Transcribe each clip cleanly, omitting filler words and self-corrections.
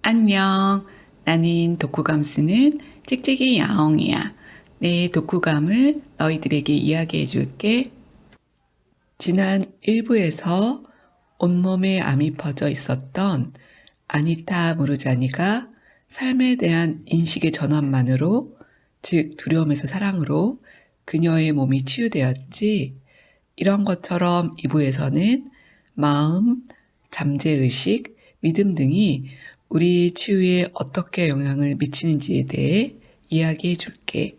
안녕. 나는 독후감 쓰는 찍찍이 야옹이야. 내 독후감을 너희들에게 이야기해 줄게. 지난 1부에서 온몸에 암이 퍼져 있었던 아니타 무르자니가 삶에 대한 인식의 전환만으로, 즉 두려움에서 사랑으로 그녀의 몸이 치유되었지. 이런 것처럼 2부에서는 마음, 잠재의식, 믿음 등이 우리 치유에 어떻게 영향을 미치는지에 대해 이야기해 줄게.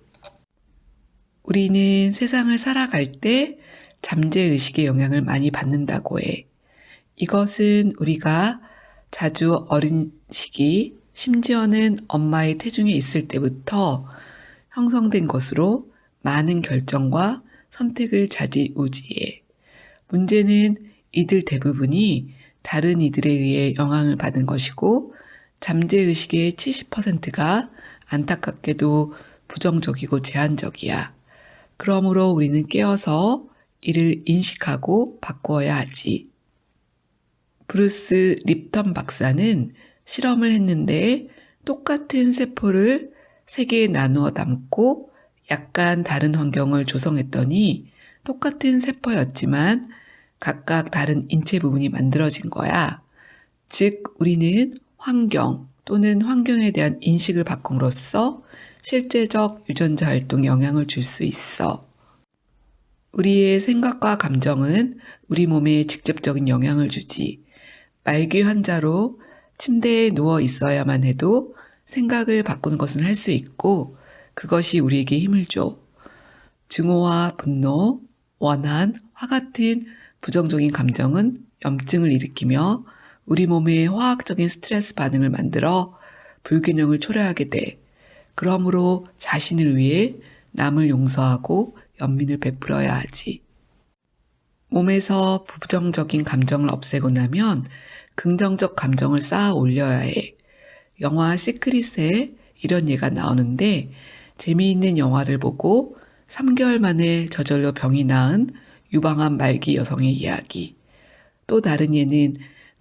우리는 세상을 살아갈 때 잠재의식의 영향을 많이 받는다고 해. 이것은 우리가 자주 어린 시기, 심지어는 엄마의 태중에 있을 때부터 형성된 것으로 많은 결정과 선택을 좌지우지해. 문제는 이들 대부분이 다른 이들에 의해 영향을 받은 것이고, 잠재의식의 70%가 안타깝게도 부정적이고 제한적이야. 그러므로 우리는 깨어서 이를 인식하고 바꾸어야 하지. 브루스 립턴 박사는 실험을 했는데 똑같은 세포를 3개에 나누어 담고 약간 다른 환경을 조성했더니 똑같은 세포였지만 각각 다른 인체 부분이 만들어진 거야. 즉, 우리는 환경 또는 환경에 대한 인식을 바꿈으로써 실제적 유전자 활동에 영향을 줄 수 있어. 우리의 생각과 감정은 우리 몸에 직접적인 영향을 주지. 말기 환자로 침대에 누워 있어야만 해도 생각을 바꾸는 것은 할 수 있고, 그것이 우리에게 힘을 줘. 증오와 분노, 원한, 화 같은 부정적인 감정은 염증을 일으키며 우리 몸에 화학적인 스트레스 반응을 만들어 불균형을 초래하게 돼. 그러므로 자신을 위해 남을 용서하고 연민을 베풀어야 하지. 몸에서 부정적인 감정을 없애고 나면 긍정적 감정을 쌓아 올려야 해. 영화 시크릿에 이런 예가 나오는데, 재미있는 영화를 보고 3개월 만에 저절로 병이 나은 유방암 말기 여성의 이야기. 또 다른 예는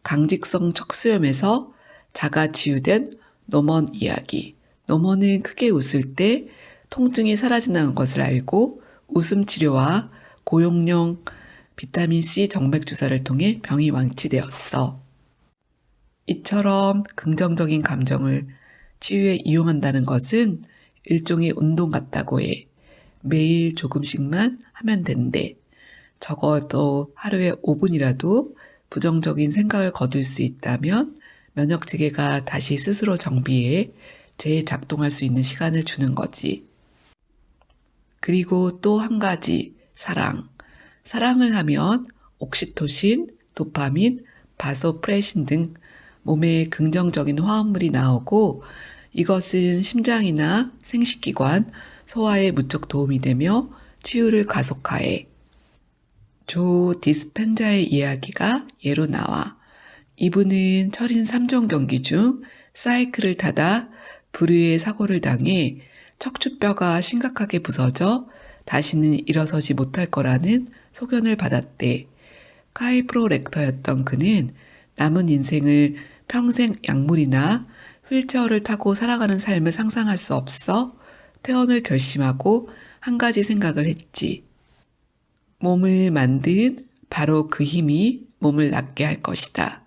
강직성 척수염에서 자가 치유된 노먼 이야기. 노먼은 크게 웃을 때 통증이 사라지는 것을 알고 웃음 치료와 고용량 비타민C 정맥 주사를 통해 병이 완치되었어. 이처럼 긍정적인 감정을 치유에 이용한다는 것은 일종의 운동 같다고 해. 매일 조금씩만 하면 된대. 적어도 하루에 5분이라도 부정적인 생각을 거둘 수 있다면 면역 체계가 다시 스스로 정비해 재작동할 수 있는 시간을 주는 거지. 그리고 또 한 가지, 사랑. 사랑을 하면 옥시토신, 도파민, 바소프레신 등 몸에 긍정적인 화합물이 나오고, 이것은 심장이나 생식기관, 소화에 무척 도움이 되며 치유를 가속화해. 조 디스펜자의 이야기가 예로 나와. 이분은 철인 3종 경기 중 사이클을 타다 불의의 사고를 당해 척추뼈가 심각하게 부서져 다시는 일어서지 못할 거라는 소견을 받았대. 카이프로렉터였던 그는 남은 인생을 평생 약물이나 휠체어를 타고 살아가는 삶을 상상할 수 없어 퇴원을 결심하고 한 가지 생각을 했지. 몸을 만든 바로 그 힘이 몸을 낫게 할 것이다.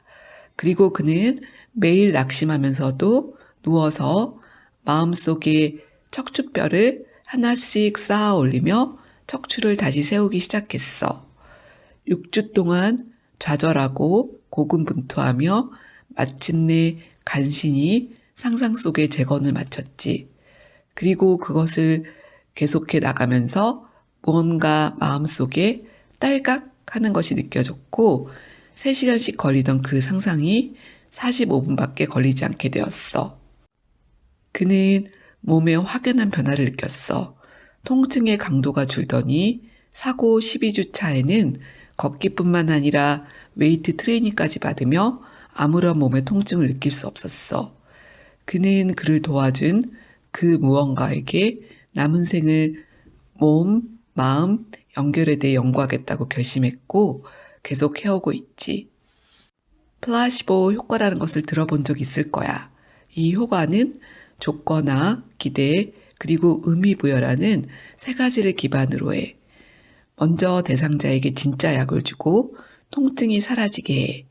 그리고 그는 매일 낙심하면서도 누워서 마음속에 척추뼈를 하나씩 쌓아 올리며 척추를 다시 세우기 시작했어. 6주 동안 좌절하고 고군분투하며 마침내 간신히 상상 속의 재건을 마쳤지. 그리고 그것을 계속해 나가면서 무언가 마음속에 딸깍 하는 것이 느껴졌고, 3시간씩 걸리던 그 상상이 45분밖에 걸리지 않게 되었어. 그는 몸에 확연한 변화를 느꼈어. 통증의 강도가 줄더니 사고 12주 차에는 걷기뿐만 아니라 웨이트 트레이닝까지 받으며 아무런 몸의 통증을 느낄 수 없었어. 그는 그를 도와준 그 무언가에게 남은 생을 몸, 마음, 연결에 대해 연구하겠다고 결심했고 계속 해오고 있지. 플라시보 효과라는 것을 들어본 적 있을 거야. 이 효과는 조건화, 기대, 그리고 의미부여라는 세 가지를 기반으로 해. 먼저 대상자에게 진짜 약을 주고 통증이 사라지게 해.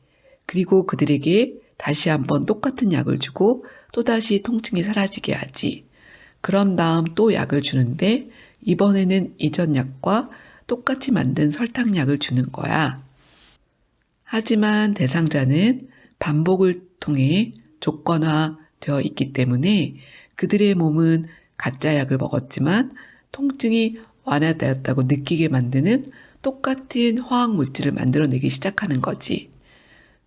그리고 그들에게 다시 한번 똑같은 약을 주고 또다시 통증이 사라지게 하지. 그런 다음 또 약을 주는데 이번에는 이전 약과 똑같이 만든 설탕약을 주는 거야. 하지만 대상자는 반복을 통해 조건화되어 있기 때문에 그들의 몸은 가짜 약을 먹었지만 통증이 완화되었다고 느끼게 만드는 똑같은 화학 물질을 만들어내기 시작하는 거지.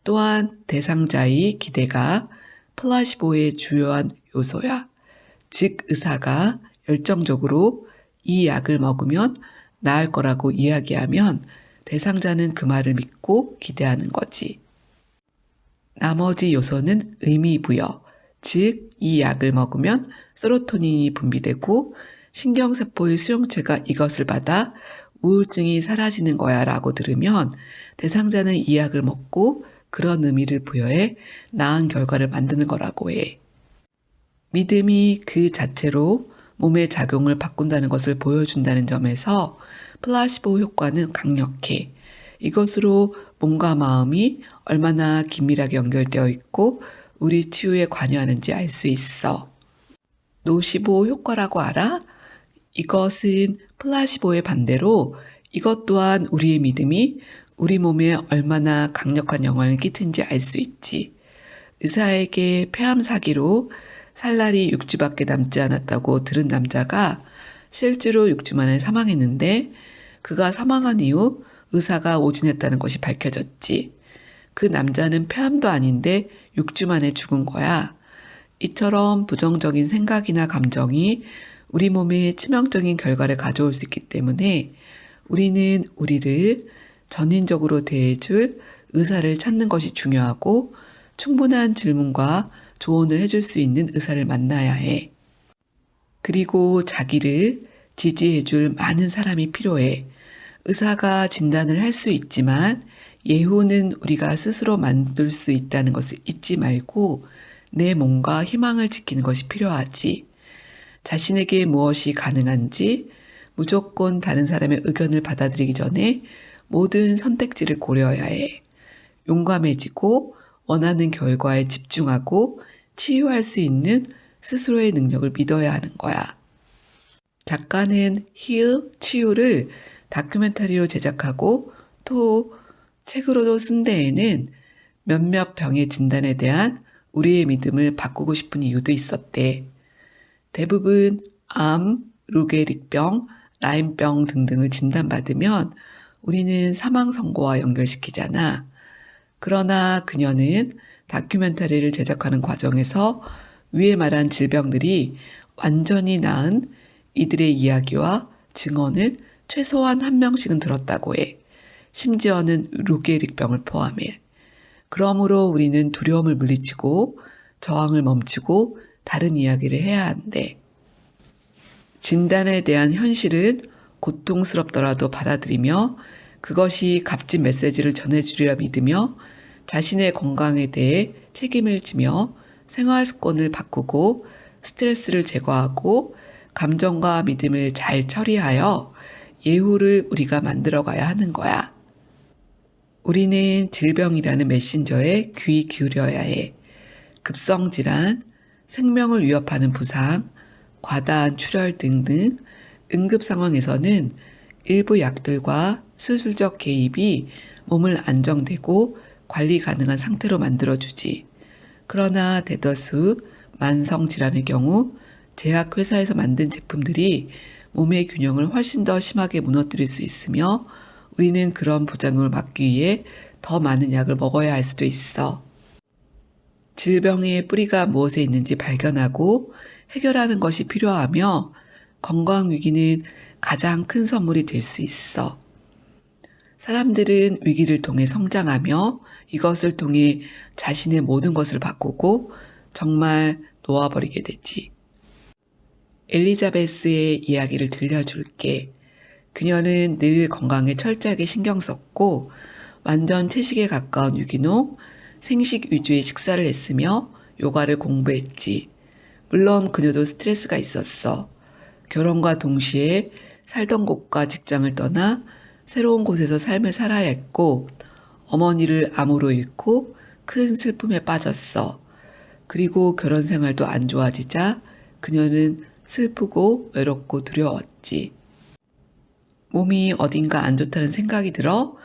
또한 대상자의 기대가 플라시보의 주요한 요소야. 즉 의사가 열정적으로 이 약을 먹으면 나을 거라고 이야기하면 대상자는 그 말을 믿고 기대하는 거지. 나머지 요소는 의미부여. 즉 이 약을 먹으면 세로토닌이 분비되고 신경세포의 수용체가 이것을 받아 우울증이 사라지는 거야 라고 들으면 대상자는 이 약을 먹고 그런 의미를 부여해 나은 결과를 만드는 거라고 해. 믿음이 그 자체로 몸의 작용을 바꾼다는 것을 보여준다는 점에서 플라시보 효과는 강력해. 이것으로 몸과 마음이 얼마나 긴밀하게 연결되어 있고 우리 치유에 관여하는지 알 수 있어. 노시보 효과라고 알아? 이것은 플라시보의 반대로 이것 또한 우리의 믿음이 우리 몸에 얼마나 강력한 영향을 끼친지 알 수 있지. 의사에게 폐암 사기로 살날이 6주밖에 남지 않았다고 들은 남자가 실제로 6주 만에 사망했는데 그가 사망한 이후 의사가 오진했다는 것이 밝혀졌지. 그 남자는 폐암도 아닌데 6주 만에 죽은 거야. 이처럼 부정적인 생각이나 감정이 우리 몸에 치명적인 결과를 가져올 수 있기 때문에 우리는 우리를 전인적으로 대해줄 의사를 찾는 것이 중요하고 충분한 질문과 조언을 해줄 수 있는 의사를 만나야 해. 그리고 자기를 지지해줄 많은 사람이 필요해. 의사가 진단을 할 수 있지만 예후는 우리가 스스로 만들 수 있다는 것을 잊지 말고 내 몸과 희망을 지키는 것이 필요하지. 자신에게 무엇이 가능한지 무조건 다른 사람의 의견을 받아들이기 전에 모든 선택지를 고려해야 해. 용감해지고 원하는 결과에 집중하고 치유할 수 있는 스스로의 능력을 믿어야 하는 거야. 작가는 힐, 치유를 다큐멘터리로 제작하고 또 책으로도 쓴 데에는 몇몇 병의 진단에 대한 우리의 믿음을 바꾸고 싶은 이유도 있었대. 대부분 암, 루게릭병, 라임병 등등을 진단받으면 우리는 사망 선고와 연결시키잖아. 그러나 그녀는 다큐멘터리를 제작하는 과정에서 위에 말한 질병들이 완전히 나은 이들의 이야기와 증언을 최소한 한 명씩은 들었다고 해. 심지어는 루게릭병을 포함해. 그러므로 우리는 두려움을 물리치고 저항을 멈추고 다른 이야기를 해야 한대. 진단에 대한 현실은 고통스럽더라도 받아들이며 그것이 값진 메시지를 전해주리라 믿으며 자신의 건강에 대해 책임을 지며 생활 습관을 바꾸고 스트레스를 제거하고 감정과 믿음을 잘 처리하여 예후를 우리가 만들어가야 하는 거야. 우리는 질병이라는 메신저에 귀 기울여야 해. 급성질환, 생명을 위협하는 부상, 과다한 출혈 등등 응급 상황에서는 일부 약들과 수술적 개입이 몸을 안정되고 관리 가능한 상태로 만들어주지. 그러나 대다수 만성질환의 경우 제약회사에서 만든 제품들이 몸의 균형을 훨씬 더 심하게 무너뜨릴 수 있으며 우리는 그런 부작용을 막기 위해 더 많은 약을 먹어야 할 수도 있어. 질병의 뿌리가 무엇에 있는지 발견하고 해결하는 것이 필요하며 건강 위기는 가장 큰 선물이 될 수 있어. 사람들은 위기를 통해 성장하며 이것을 통해 자신의 모든 것을 바꾸고 정말 놓아버리게 되지. 엘리자베스의 이야기를 들려줄게. 그녀는 늘 건강에 철저하게 신경 썼고 완전 채식에 가까운 유기농, 생식 위주의 식사를 했으며 요가를 공부했지. 물론 그녀도 스트레스가 있었어. 결혼과 동시에 살던 곳과 직장을 떠나 새로운 곳에서 삶을 살아야 했고, 어머니를 암으로 잃고 큰 슬픔에 빠졌어. 그리고 결혼 생활도 안 좋아지자 그녀는 슬프고 외롭고 두려웠지. 몸이 어딘가 안 좋다는 생각이 들어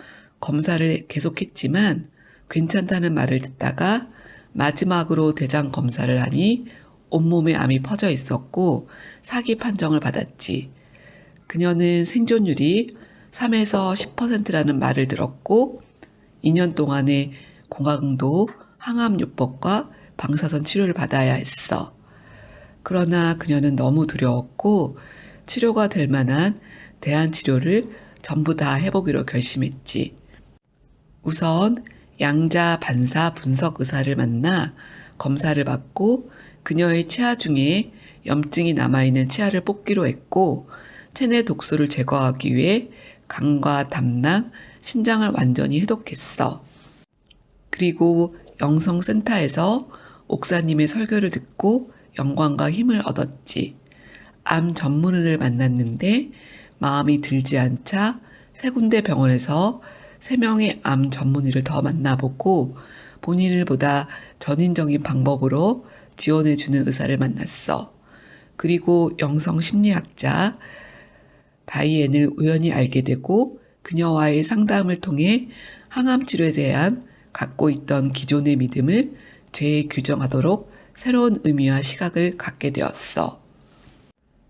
검사를 계속했지만 괜찮다는 말을 듣다가 마지막으로 대장 검사를 하니 온몸에 암이 퍼져 있었고 사기 판정을 받았지. 그녀는 생존율이 3에서 10%라는 말을 들었고 2년 동안의 고강도 항암요법과 방사선 치료를 받아야 했어. 그러나 그녀는 너무 두려웠고 치료가 될 만한 대안치료를 전부 다 해보기로 결심했지. 우선 양자 반사 분석 의사를 만나 검사를 받고 그녀의 치아 중에 염증이 남아있는 치아를 뽑기로 했고 체내 독소를 제거하기 위해 간과 담낭, 신장을 완전히 해독했어. 그리고 영성센터에서 옥사님의 설교를 듣고 영광과 힘을 얻었지. 암 전문의를 만났는데 마음이 들지 않자 3군데 병원에서 3명의 암 전문의를 더 만나보고 본인을 보다 전인적인 방법으로 지원해주는 의사를 만났어. 그리고 영성심리학자 다이앤을 우연히 알게 되고 그녀와의 상담을 통해 항암치료에 대한 갖고 있던 기존의 믿음을 재규정하도록 새로운 의미와 시각을 갖게 되었어.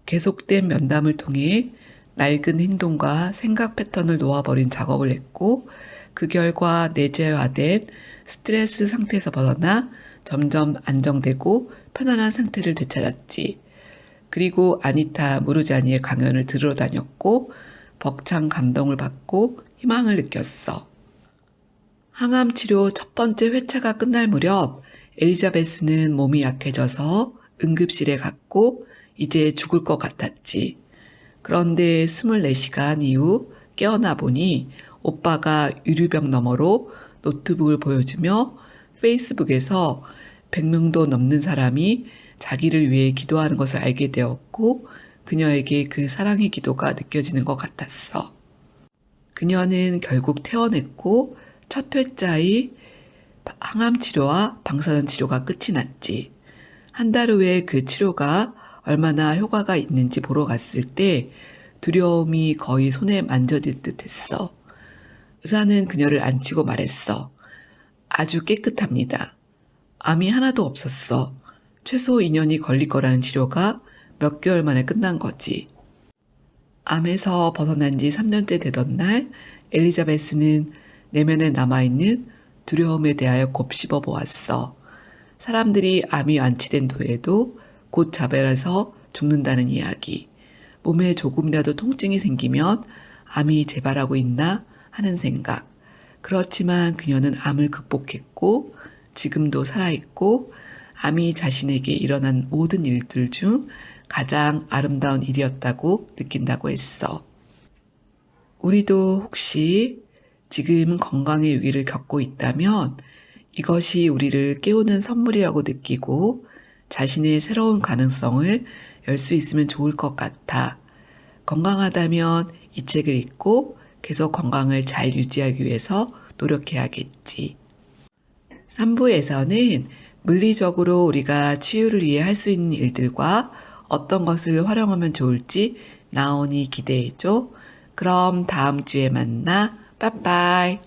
계속된 면담을 통해 낡은 행동과 생각 패턴을 놓아버린 작업을 했고 그 결과 내재화된 스트레스 상태에서 벗어나 점점 안정되고 편안한 상태를 되찾았지. 그리고 아니타 무르자니의 강연을 들으러 다녔고 벅찬 감동을 받고 희망을 느꼈어. 항암치료 첫 번째 회차가 끝날 무렵 엘리자베스는 몸이 약해져서 응급실에 갔고 이제 죽을 것 같았지. 그런데 24시간 이후 깨어나 보니 오빠가 유리병 너머로 노트북을 보여주며 페이스북에서 100명도 넘는 사람이 자기를 위해 기도하는 것을 알게 되었고 그녀에게 그 사랑의 기도가 느껴지는 것 같았어. 그녀는 결국 퇴원했고 첫 회자의 항암치료와 방사선 치료가 끝이 났지. 한 달 후에 그 치료가 얼마나 효과가 있는지 보러 갔을 때 두려움이 거의 손에 만져질 듯 했어. 의사는 그녀를 앉히고 말했어. 아주 깨끗합니다. 암이 하나도 없었어. 최소 2년이 걸릴 거라는 치료가 몇 개월 만에 끝난 거지. 암에서 벗어난 지 3년째 되던 날 엘리자베스는 내면에 남아있는 두려움에 대하여 곱씹어 보았어. 사람들이 암이 완치된 후에도 곧 자별해서 죽는다는 이야기. 몸에 조금이라도 통증이 생기면 암이 재발하고 있나 하는 생각. 그렇지만 그녀는 암을 극복했고 지금도 살아있고 암이 자신에게 일어난 모든 일들 중 가장 아름다운 일이었다고 느낀다고 했어. 우리도 혹시 지금 건강의 위기를 겪고 있다면 이것이 우리를 깨우는 선물이라고 느끼고 자신의 새로운 가능성을 열 수 있으면 좋을 것 같아. 건강하다면 이 책을 읽고 계속 건강을 잘 유지하기 위해서 노력해야겠지. 3부에서는 물리적으로 우리가 치유를 위해 할 수 있는 일들과 어떤 것을 활용하면 좋을지 나오니 기대해줘. 그럼 다음 주에 만나. 빠빠이.